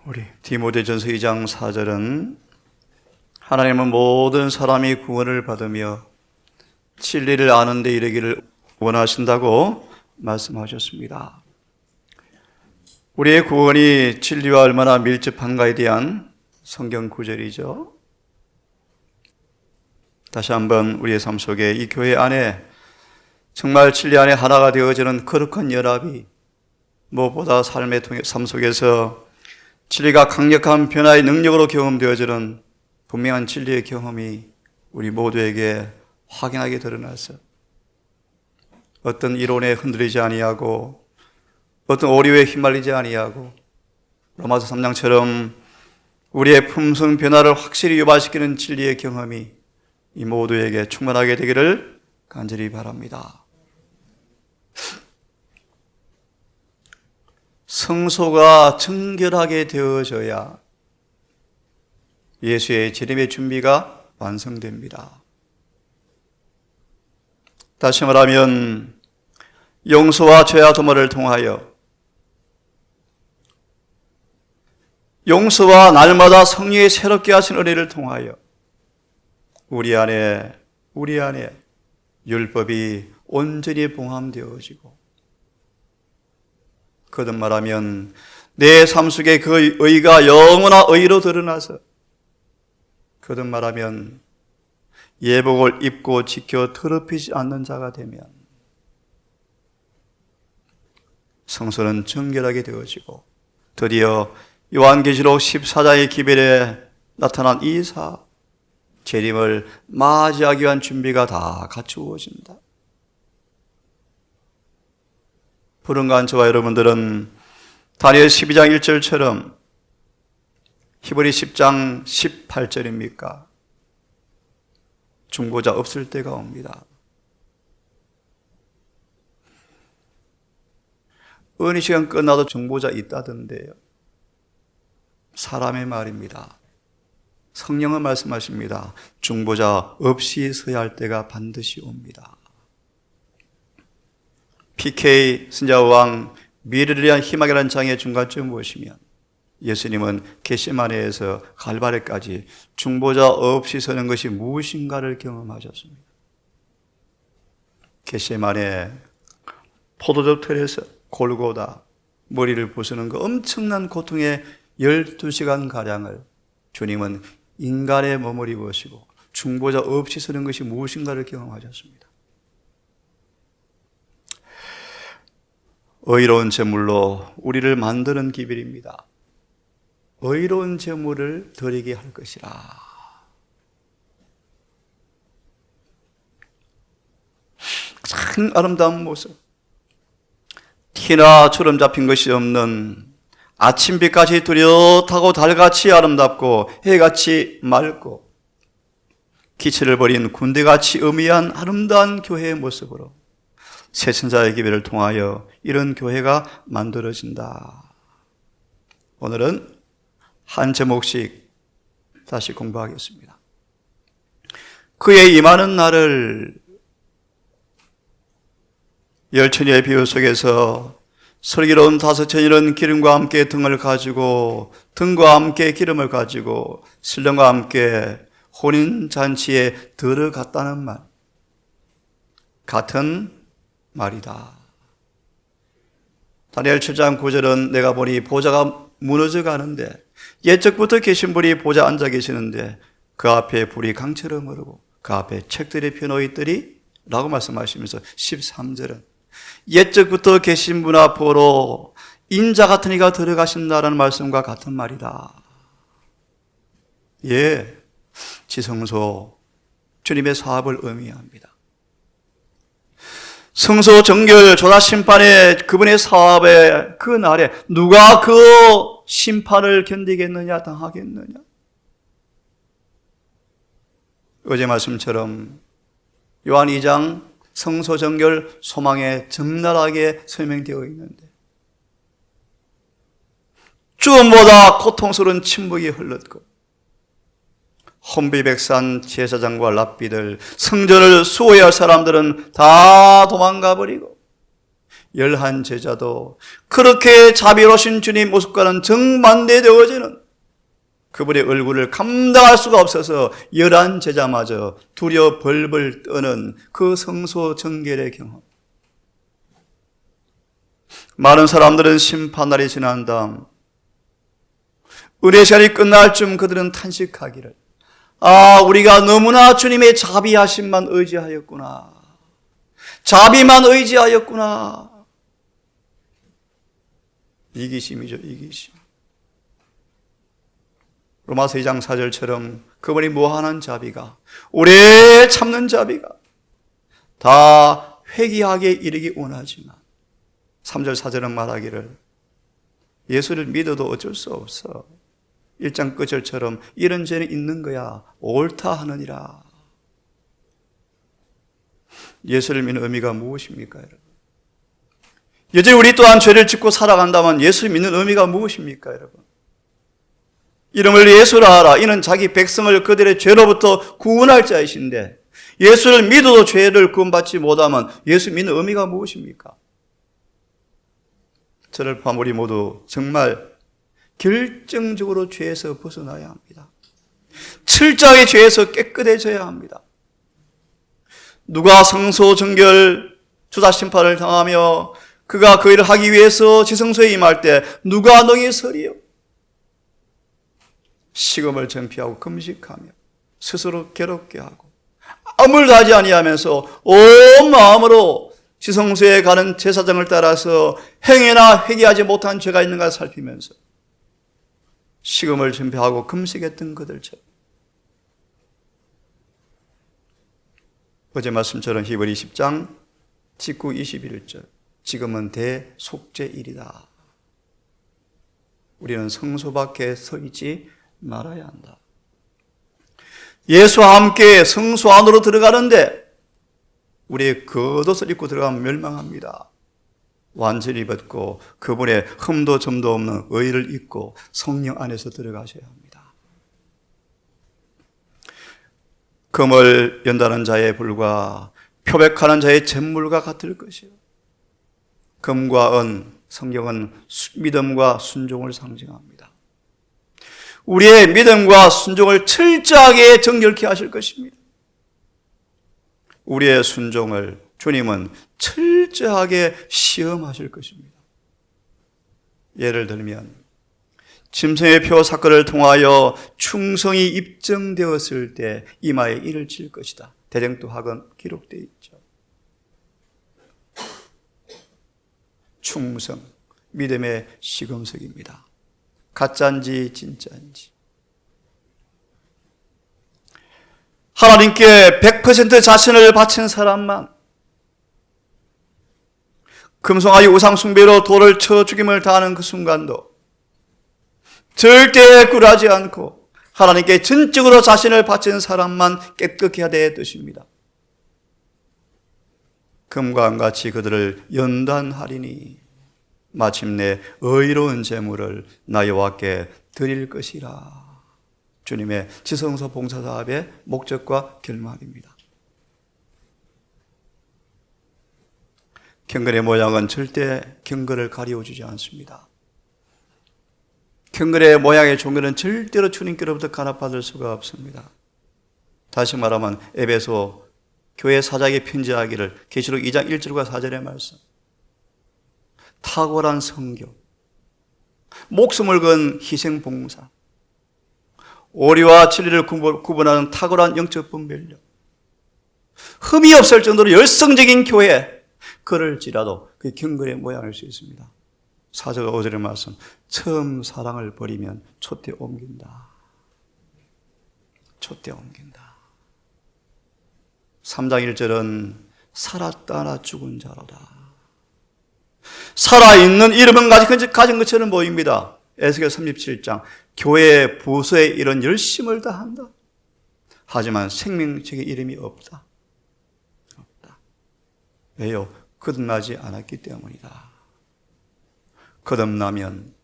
우리 디모데전서 2장 4절은 하나님은 모든 사람이 구원을 받으며 진리를 아는 데 이르기를 원하신다고 말씀하셨습니다. 우리의 구원이 진리와 얼마나 밀접한가에 대한 성경 구절이죠. 다시 한번 우리의 삶 속에 이 교회 안에 정말 진리 안에 하나가 되어지는 거룩한 연합이 무엇보다 삶의 삶 속에서 진리가 강력한 변화의 능력으로 경험되어지는 분명한 진리의 경험이 우리 모두에게 확연하게 드러나서 어떤 이론에 흔들리지 아니하고 어떤 오류에 휘말리지 아니하고 로마서 3장처럼 우리의 품성 변화를 확실히 유발시키는 진리의 경험이 이 모두에게 충만하게 되기를 간절히 바랍니다. 성소가 정결하게 되어져야 예수의 재림의 준비가 완성됩니다. 다시 말하면 용서와 죄와 도모를 통하여 용서와 날마다 성령의 새롭게 하신 은혜를 통하여 우리 안에 율법이 온전히 봉함되어지고 거듭 말하면 내 삶 속에 그 의가 영원한 의로 드러나서 거듭 말하면 예복을 입고 지켜 더럽히지 않는 자가 되면 성소는 정결하게 되어지고 드디어 요한계시록 14장의 기별에 나타난 이 재림을 맞이하기 위한 준비가 다 갖추어진다. 부른간 저와 여러분들은 다니엘 12장 1절처럼 히브리 10장 18절입니까? 중보자 없을 때가 옵니다. 은희 시간 끝나도 중보자 있다던데요. 사람의 말입니다. 성령은 말씀하십니다. 중보자 없이 서야 할 때가 반드시 옵니다. PK 선자왕 미래를 위한 희망이라는 장의 중간점은 무엇이면 예수님은 겟세마네에서 갈바리까지 중보자 없이 서는 것이 무엇인가를 경험하셨습니다. 겟세마네 포도즙 틀에서 골고다 머리를 부수는 그 엄청난 고통의 12시간가량을 주님은 인간의 몸을 입으시고 중보자 없이 서는 것이 무엇인가를 경험하셨습니다. 의로운 제물로 우리를 만드는 기별입니다. 의로운 제물을 드리게 할 것이라. 가장 아름다운 모습, 티나 주름 잡힌 것이 없는 아침빛같이 뚜렷하고 달같이 아름답고 해같이 맑고 기체를 버린 군대같이 의미한 아름다운 교회의 모습으로 새천자의 기별을 통하여 이런 교회가 만들어진다. 오늘은 한 제목씩 다시 공부하겠습니다. 그의 임하는 날을 열처녀의 비유 속에서 슬기로운 다섯 처녀는 기름과 함께 등을 가지고 등과 함께 기름을 가지고 신랑과 함께 혼인잔치에 들어갔다는 말, 같은 말이다. 다니엘 7장 9절은 내가 보니 보좌가 무너져 가는데 옛적부터 계신 분이 보좌 앉아 계시는데 그 앞에 불이 강처럼 흐르고 그 앞에 책들이 펴놓여 있더리 라고 말씀하시면서 13절은 옛적부터 계신 분 앞으로 인자 같은 이가 들어가신다라는 말씀과 같은 말이다. 예, 지성소 주님의 사업을 의미합니다. 성소 정결 조사 심판의 그분의 사업의 그 날에 누가 그 심판을 견디겠느냐, 당하겠느냐? 어제 말씀처럼 요한 2장 성소 정결 소망에 적나라하게 설명되어 있는데 죽음보다 고통스러운 침묵이 흘렀고 혼비백산 제사장과 랍비들 성전을 수호해야 할 사람들은 다 도망가 버리고 열한 제자도 그렇게 자비로우신 주님 모습과는 정반대되어지는 그분의 얼굴을 감당할 수가 없어서 열한 제자마저 두려워 벌벌 떠는 그 성소 정결의 경험. 많은 사람들은 심판날이 지난 다음 은혜 시간이 끝날 쯤 그들은 탄식하기를, 우리가 너무나 주님의 자비하심만 의지하였구나. 자비만 의지하였구나. 이기심이죠, 이기심. 로마서 2장 4절처럼 그분이 무한한 자비가, 오래 참는 자비가 다 회개하게 이르기 원하지만 3절 4절은 말하기를 예수를 믿어도 어쩔 수 없어. 1장 끝절처럼 이런 죄는 있는 거야. 옳다 하느니라. 예수를 믿는 의미가 무엇입니까, 여러분? 여전히 우리 또한 죄를 짓고 살아간다면 예수를 믿는 의미가 무엇입니까, 여러분? 이름을 예수라 하라. 이는 자기 백성을 그들의 죄로부터 구원할 자이신데 예수를 믿어도 죄를 구원받지 못하면 예수 믿는 의미가 무엇입니까? 저를 포함 우리 모두 정말 결정적으로 죄에서 벗어나야 합니다. 철저하게 죄에서 깨끗해져야 합니다. 누가 성소 정결 주사 심판을 당하며 그가 그 일을 하기 위해서 지성소에 임할 때 누가 능히 서리요? 식음을 전피하고 금식하며 스스로 괴롭게 하고 아무 일도 하지 아니하면서 온 마음으로 지성소에 가는 제사장을 따라서 행여나 회개하지 못한 죄가 있는가 살피면서 식음을 전폐하고 금식했던 그들처럼, 어제 말씀처럼 히브리 10장 19, 21절 지금은 대속죄일이다. 우리는 성소 밖에 서 있지 말아야 한다. 예수와 함께 성소 안으로 들어가는데 우리의 겉옷을 입고 들어가면 멸망합니다. 완전히 벗고 그분의 흠도 점도 없는 의를 입고 성령 안에서 들어가셔야 합니다. 금을 연다는 자의 불과 표백하는 자의 잿물과 같을 것이요. 금과 은, 성경은 믿음과 순종을 상징합니다. 우리의 믿음과 순종을 철저하게 정결케 하실 것입니다. 우리의 순종을 주님은 철저하게 시험하실 것입니다. 예를 들면 짐승의 표 사건을 통하여 충성이 입증되었을 때 이마에 이를 칠 것이다. 대쟁도학은 기록되어 있죠. 충성, 믿음의 시금석입니다. 가짜인지 진짜인지. 하나님께 100% 자신을 바친 사람만, 금송아지 우상 숭배로 돌을 쳐 죽임을 당하는 그 순간도 절대 굴하지 않고 하나님께 전적으로 자신을 바친 사람만 깨끗해야 될 뜻입니다. 금과 은같이 그들을 연단하리니 마침내 의로운 제물을 나 여호와께 드릴 것이라. 주님의 지성소 봉사사업의 목적과 결말입니다. 경건의 모양은 절대 경건을 가리워주지 않습니다. 경건의 모양의 종교는 절대로 주님께로부터 간합받을 수가 없습니다. 다시 말하면 에베소 교회 사장에게 편지하기를 계시록 2장 1절과 4절의 말씀, 탁월한 성교, 목숨을 건 희생 봉사, 오리와 진리를 구분하는 탁월한 영적 분별력, 흠이 없을 정도로 열성적인 교회, 그럴지라도 그 경건의 모양일 수 있습니다. 4절 5절의 말씀, 처음 사랑을 버리면 촛대 옮긴다. 촛대 옮긴다. 3장 1절은 살았다나 죽은 자로다. 살아있는 이름은 가진 것처럼 보입니다. 에스겔 37장, 교회 부서에 이런 열심을 다한다. 하지만 생명책의 이름이 없다. 없다. 왜요? 거듭나지 않았기 때문이다. 거듭나면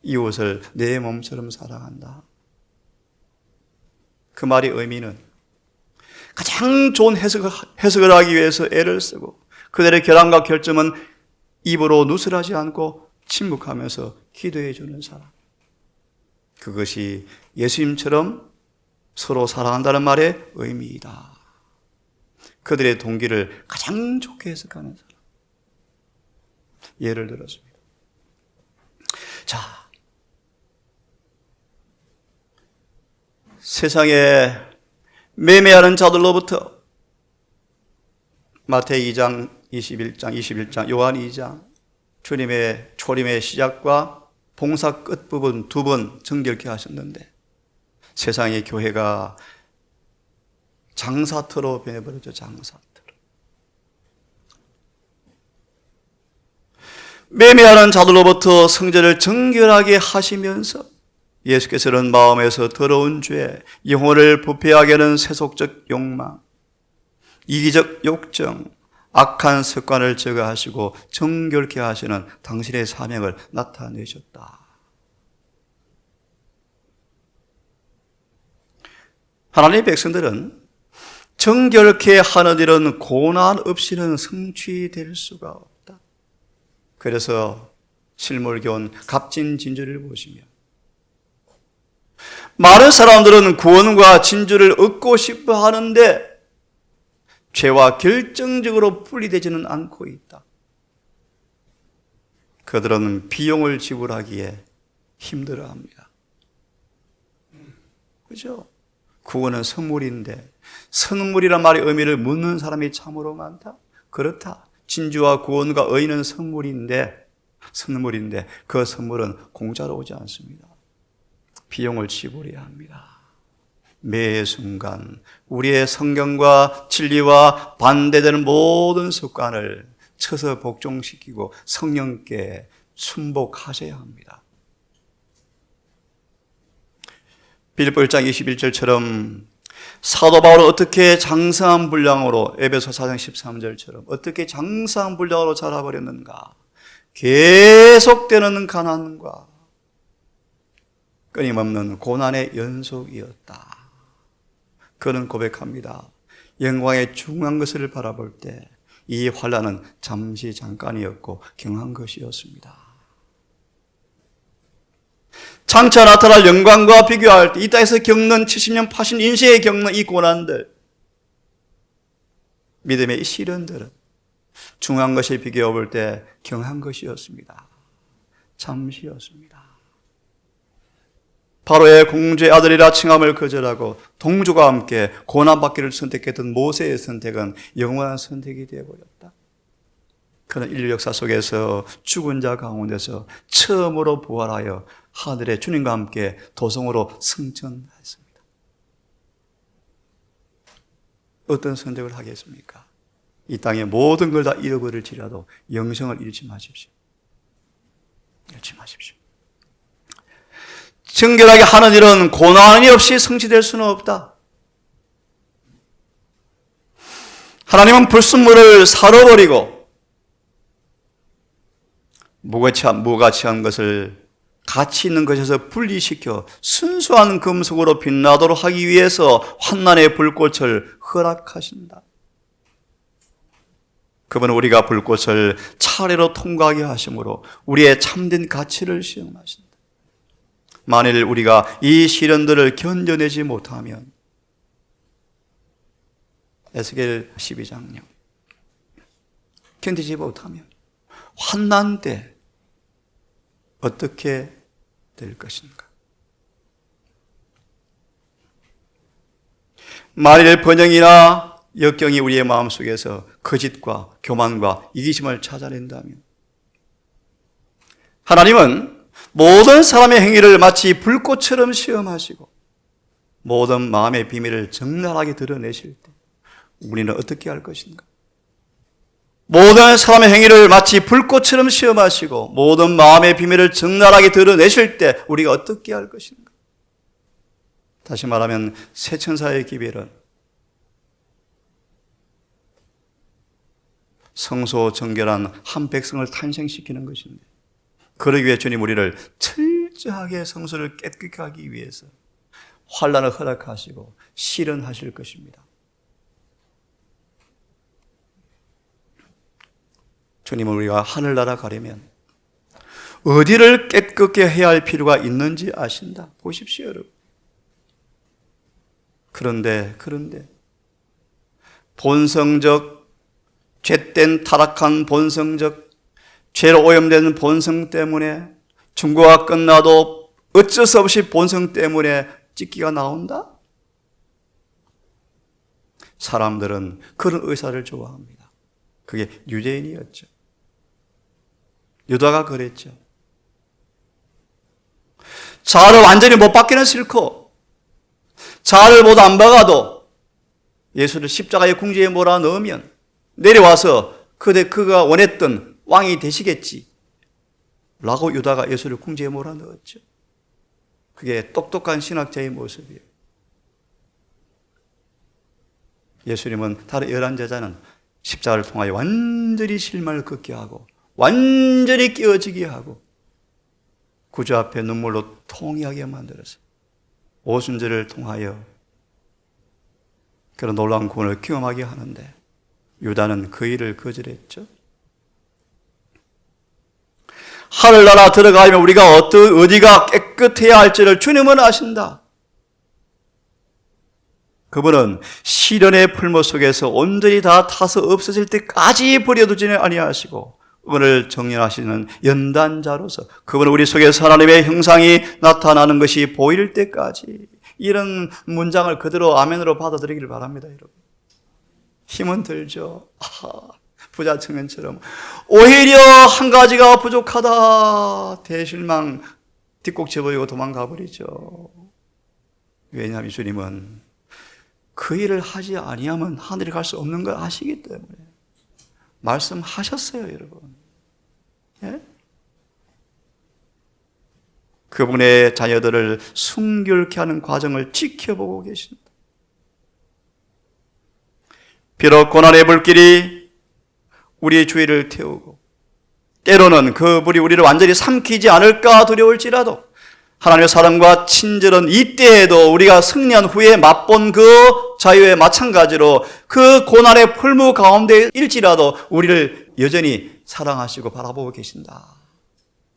이웃을 내 몸처럼 사랑한다. 그 말의 의미는 가장 좋은 해석을 하기 위해서 애를 쓰고 그들의 결함과 결점은 입으로 누설하지 않고 침묵하면서 기도해 주는 사람. 그것이 예수님처럼 서로 사랑한다는 말의 의미이다. 그들의 동기를 가장 좋게 해석하는 사람. 예를 들었습니다. 자, 세상에 매매하는 자들로부터 마태이 2장, 21장, 요한 2장 주님의 초림의 시작과 봉사 끝부분 두 번 정결케 하셨는데 세상의 교회가 장사터로 변해버렸죠. 장사터로. 매매하는 자들로부터 성전을 정결하게 하시면서 예수께서는 마음에서 더러운 죄, 영혼을 부패하게 하는 세속적 욕망, 이기적 욕정, 악한 습관을 제거하시고 정결케 하시는 당신의 사명을 나타내셨다. 하나님의 백성들은 정결케 하는 일은 고난 없이는 성취될 수가 없다. 그래서 실물교훈 갑진진주를 보시면 많은 사람들은 구원과 진주를 얻고 싶어 하는데 죄와 결정적으로 분리되지는 않고 있다. 그들은 비용을 지불하기에 힘들어합니다. 그죠? 구원은 선물인데 선물이란 말의 의미를 묻는 사람이 참으로 많다. 그렇다. 진주와 구원과 의는 선물인데 그 선물은 공짜로 오지 않습니다. 비용을 지불해야 합니다. 매 순간 우리의 성경과 진리와 반대되는 모든 습관을 쳐서 복종시키고 성령께 순복하셔야 합니다. 빌립보 1장 21절처럼 사도 바울은 어떻게 장성한 분량으로 에베소 4장 13절처럼 어떻게 장성한 분량으로 자라버렸는가. 계속되는 가난과 끊임없는 고난의 연속이었다. 그는 고백합니다. 영광의 중요한 것을 바라볼 때 이 환난은 잠시 잠깐이었고 경한 것이었습니다. 장차 나타날 영광과 비교할 때 이 땅에서 겪는 70년, 80년 인생에 겪는 이 고난들, 믿음의 이 시련들은 중요한 것에 비교해 볼 때 경한 것이었습니다. 잠시였습니다. 바로의 공주의 아들이라 칭함을 거절하고 동족과 함께 고난받기를 선택했던 모세의 선택은 영원한 선택이 되어버렸다. 그는 인류 역사 속에서 죽은 자 가운데서 처음으로 부활하여 하늘의 주님과 함께 도성으로 승천했습니다. 어떤 선택을 하겠습니까? 이 땅의 모든 걸 다 잃어버릴지라도 영생을 잃지 마십시오. 잃지 마십시오. 정결하게 하는 일은 고난이 없이 성취될 수는 없다. 하나님은 불순물을 사러버리고 무가치한 것을 가치 있는 것에서 분리시켜 순수한 금속으로 빛나도록 하기 위해서 환난의 불꽃을 허락하신다. 그분은 우리가 불꽃을 차례로 통과하게 하심으로 우리의 참된 가치를 시험하신다. 만일 우리가 이 시련들을 견뎌내지 못하면 에스겔 12장요. 견디지 못하면 환난 때 어떻게 될 것인가? 만일 번영이나 역경이 우리의 마음속에서 거짓과 교만과 이기심을 찾아낸다면 하나님은 모든 사람의 행위를 마치 불꽃처럼 시험하시고 모든 마음의 비밀을 적나라하게 드러내실 때 우리는 어떻게 할 것인가? 모든 사람의 행위를 마치 불꽃처럼 시험하시고 모든 마음의 비밀을 적나라하게 드러내실 때 우리가 어떻게 할 것인가? 다시 말하면 새 천사의 기별은 성소 정결한 한 백성을 탄생시키는 것인데 그러기 위해 주님 우리를 철저하게 성소를 깨끗하게 하기 위해서 환난을 허락하시고 시련하실 것입니다. 주님은 우리가 하늘나라 가려면 어디를 깨끗게 해야 할 필요가 있는지 아신다. 보십시오, 여러분. 그런데 본성적, 죄된 타락한 본성적, 죄로 오염되는 본성 때문에 중고가 끝나도 어쩔 수 없이 본성 때문에 찢기가 나온다? 사람들은 그런 의사를 좋아합니다. 그게 유대인이었죠. 유다가 그랬죠. 자아를 완전히 못 받기는 싫고 자아를 모두 안 박아도 예수를 십자가의 궁지에 몰아넣으면 내려와서 그가 원했던 왕이 되시겠지 라고 유다가 예수를 궁지에 몰아넣었죠. 그게 똑똑한 신학자의 모습이에요. 예수님은 다른 11제자는 십자가를 통하여 완전히 실망을 긋게 하고 완전히 깨어지게 하고 구주 앞에 눈물로 통회하게 만들어서 오순절을 통하여 그런 놀라운 구원을 경험하게 하는데 유다는 그 일을 거절했죠. 하늘나라 들어가면 우리가 어디가 깨끗해야 할지를 주님은 아신다. 그분은 시련의 풀무 속에서 온전히 다 타서 없어질 때까지 버려두지는 아니하시고 그분을 정렬하시는 연단자로서 그분은 우리 속에서 하나님의 형상이 나타나는 것이 보일 때까지 이런 문장을 그대로 아멘으로 받아들이기를 바랍니다. 여러분. 힘은 들죠. 부자 청년처럼 오히려 한 가지가 부족하다 대실망 뒷곡 쳐버리고 도망가 버리죠. 왜냐하면 주님은 그 일을 하지 아니하면 하늘에 갈 수 없는 걸 아시기 때문에 말씀하셨어요, 여러분. 예? 그분의 자녀들을 순결케 하는 과정을 지켜보고 계신다. 비록 고난의 불길이 우리의 주위를 태우고 때로는 그 불이 우리를 완전히 삼키지 않을까 두려울지라도 하나님의 사랑과 친절은 이때에도 우리가 승리한 후에 맛본 그 자유에 마찬가지로 그 고난의 풀무 가운데일지라도 우리를 여전히 사랑하시고 바라보고 계신다.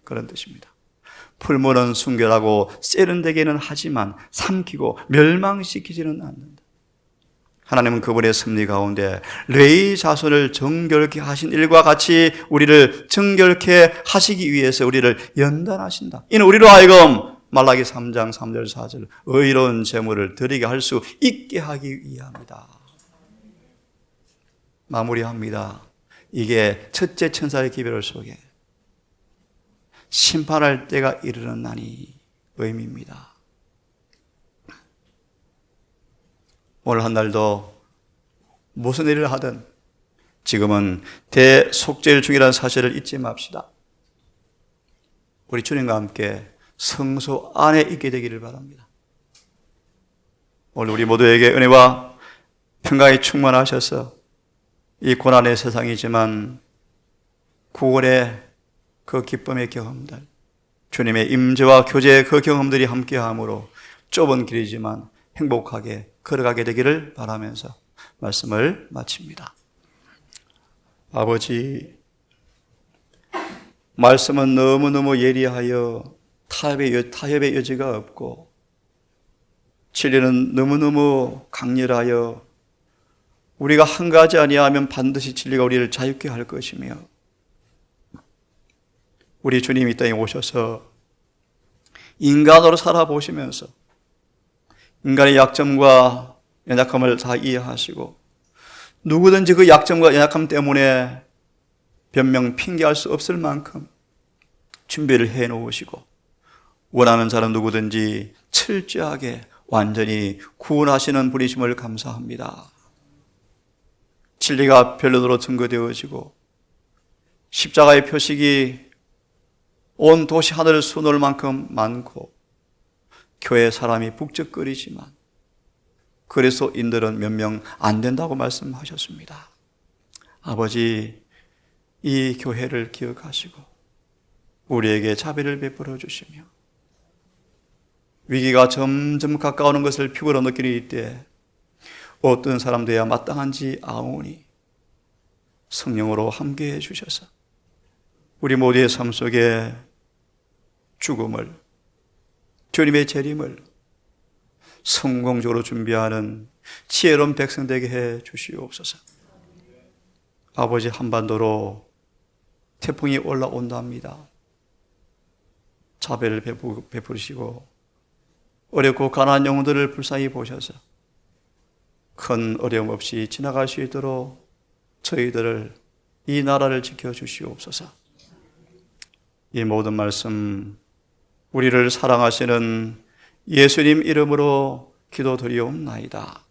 그런 뜻입니다. 풀무는 순결하고 세련되게는 하지만 삼키고 멸망시키지는 않는다. 하나님은 그분의 섭리 가운데 레위 자손을 정결케 하신 일과 같이 우리를 정결케 하시기 위해서 우리를 연단하신다. 이는 우리로 하여금 말라기 3장 3절 4절 의로운 제물을 드리게 할 수 있게 하기 위함이다. 마무리합니다. 이게 첫째 천사의 기별 속에 심판할 때가 이르는 날이 의미입니다. 오늘 한 날도 무슨 일을 하든 지금은 대속죄일 중이라는 사실을 잊지 맙시다. 우리 주님과 함께 성소 안에 있게 되기를 바랍니다. 오늘 우리 모두에게 은혜와 평강이 충만하셔서 이 고난의 세상이지만 구원의 그 기쁨의 경험들, 주님의 임재와 교제의 그 경험들이 함께함으로 좁은 길이지만 행복하게 걸어가게 되기를 바라면서 말씀을 마칩니다. 아버지, 말씀은 너무너무 예리하여 타협의 여지가 없고 진리는 너무너무 강렬하여 우리가 한 가지 아니하면 반드시 진리가 우리를 자유케 할 것이며 우리 주님이 이 땅에 오셔서 인간으로 살아보시면서 인간의 약점과 연약함을 다 이해하시고 누구든지 그 약점과 연약함 때문에 변명 핑계할 수 없을 만큼 준비를 해놓으시고 원하는 사람 누구든지 철저하게 완전히 구원하시는 분이심을 감사합니다. 진리가 변론으로 증거되어지고 십자가의 표식이 온 도시 하늘을 수놓을 만큼 많고 교회 사람이 북적거리지만 그리스도인들은 몇 명 안 된다고 말씀하셨습니다. 아버지, 이 교회를 기억하시고 우리에게 자비를 베풀어 주시며 위기가 점점 가까우는 것을 피부로 느끼는 이때 어떤 사람 되어야 마땅한지 아오니 성령으로 함께해 주셔서 우리 모두의 삶 속에 죽음을, 주님의 재림을 성공적으로 준비하는 지혜로운 백성 되게 해 주시옵소서. 아버지, 한반도로 태풍이 올라온답니다. 자비를 베푸시고 어렵고 가난한 영혼들을 불쌍히 보셔서 큰 어려움 없이 지나갈 수 있도록 저희들을, 이 나라를 지켜주시옵소서. 이 모든 말씀 우리를 사랑하시는 예수님 이름으로 기도드리옵나이다.